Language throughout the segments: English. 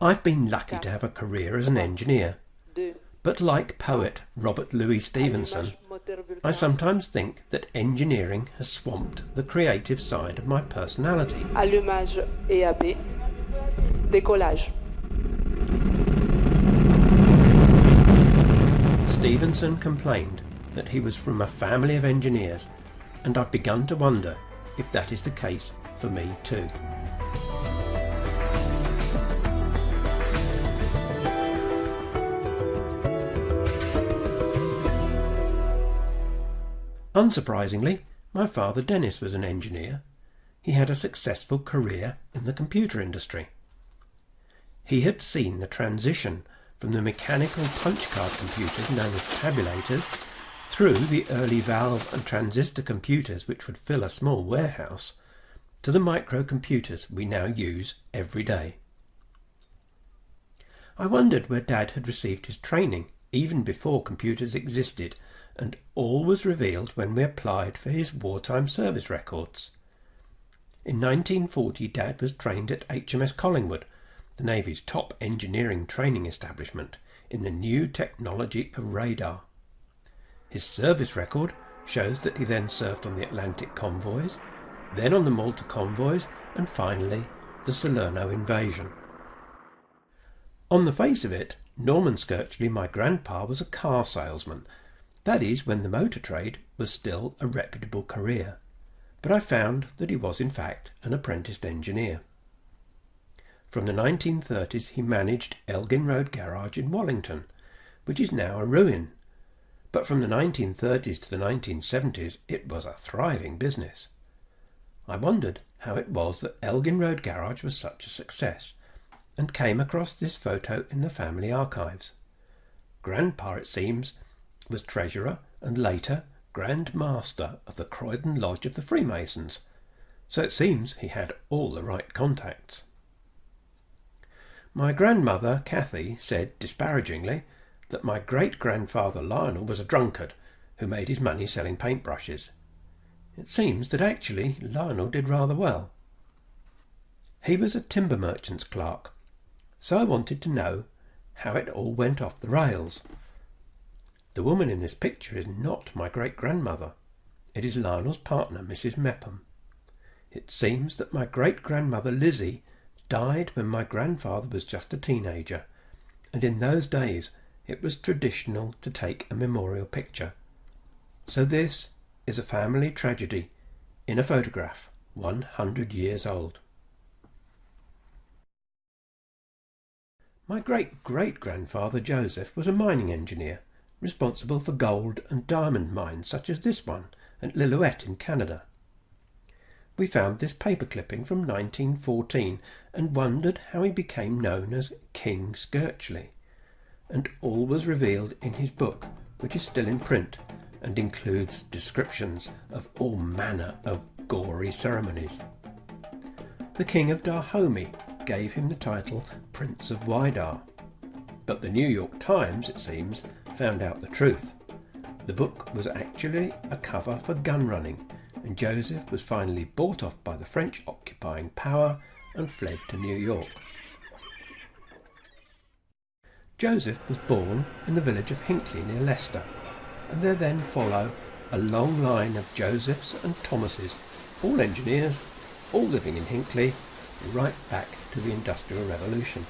I've been lucky to have a career as an engineer, but like poet Robert Louis Stevenson, I sometimes think that engineering has swamped the creative side of my personality. Allumage et AB. Décollage. Stevenson complained that he was from a family of engineers, and I've begun to wonder if that is the case for me too. Unsurprisingly, my father Dennis was an engineer. He had a successful career in the computer industry. He had seen the transition from the mechanical punch card computers known as tabulators through the early valve and transistor computers which would fill a small warehouse to the microcomputers we now use every day. I wondered where Dad had received his training even before computers existed, and all was revealed when we applied for his wartime service records. In 1940 Dad was trained at HMS Collingwood, the Navy's top engineering training establishment, in the new technology of radar. His service record shows that he then served on the Atlantic convoys, then on the Malta convoys, and finally the Salerno invasion. On the face of it, Norman Skirchley, my grandpa, was a car salesman. That is, when the motor trade was still a reputable career, but I found that he was in fact an apprenticed engineer. From the 1930s he managed Elgin Road Garage in Wallington, which is now a ruin, but from the 1930s to the 1970s it was a thriving business. I wondered how it was that Elgin Road Garage was such a success, and came across this photo in the family archives. Grandpa, it seems, was treasurer and later Grand Master of the Croydon Lodge of the Freemasons, so it seems he had all the right contacts. My grandmother, Cathy, said disparagingly that my great-grandfather Lionel was a drunkard who made his money selling paintbrushes. It seems that actually Lionel did rather well. He was a timber merchant's clerk, so I wanted to know how it all went off the rails. The woman in this picture is not my great-grandmother. It is Lionel's partner, Mrs. Mepham. It seems that my great-grandmother Lizzie died when my grandfather was just a teenager, and in those days it was traditional to take a memorial picture. So this is a family tragedy in a photograph 100 years old. My great-great-grandfather Joseph was a mining engineer, responsible for gold and diamond mines such as this one at Lillooet in Canada. We found this paper clipping from 1914 and wondered how he became known as King Skirchley, and all was revealed in his book, which is still in print and includes descriptions of all manner of gory ceremonies. The King of Dahomey gave him the title Prince of Wydar, but the New York Times, it seems, found out the truth. The book was actually a cover for gun running, and Joseph was finally bought off by the French occupying power and fled to New York. Joseph was born in the village of Hinckley near Leicester, and there then follow a long line of Josephs and Thomases, all engineers, all living in Hinckley, right back to the Industrial Revolution.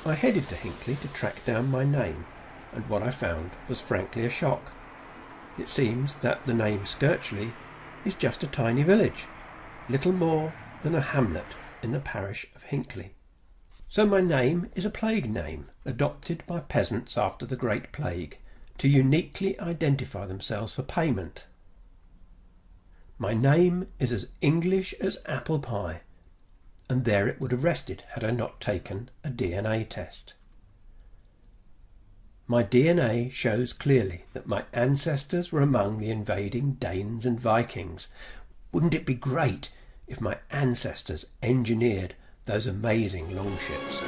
I headed to Hinckley to track down my name, and what I found was frankly a shock. It seems that the name Skirchley is just a tiny village, little more than a hamlet in the parish of Hinckley. So my name is a plague name, adopted by peasants after the Great Plague, to uniquely identify themselves for payment. My name is as English as apple pie, and there it would have rested had I not taken a DNA test. My DNA shows clearly that my ancestors were among the invading Danes and Vikings. Wouldn't it be great if my ancestors engineered those amazing longships?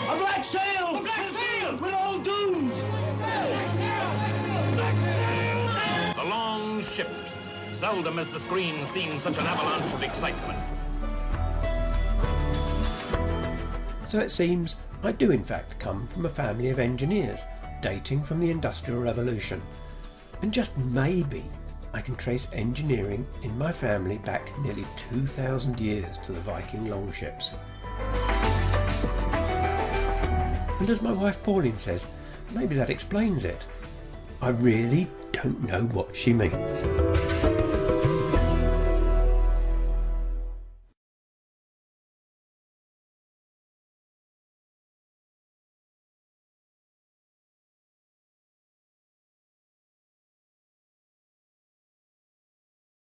A black sailor! Seldom has the screen seen such an avalanche of excitement. So it seems I do in fact come from a family of engineers, dating from the Industrial Revolution. And just maybe I can trace engineering in my family back nearly 2,000 years to the Viking longships. And as my wife Pauline says, maybe that explains it. I really don't know what she means.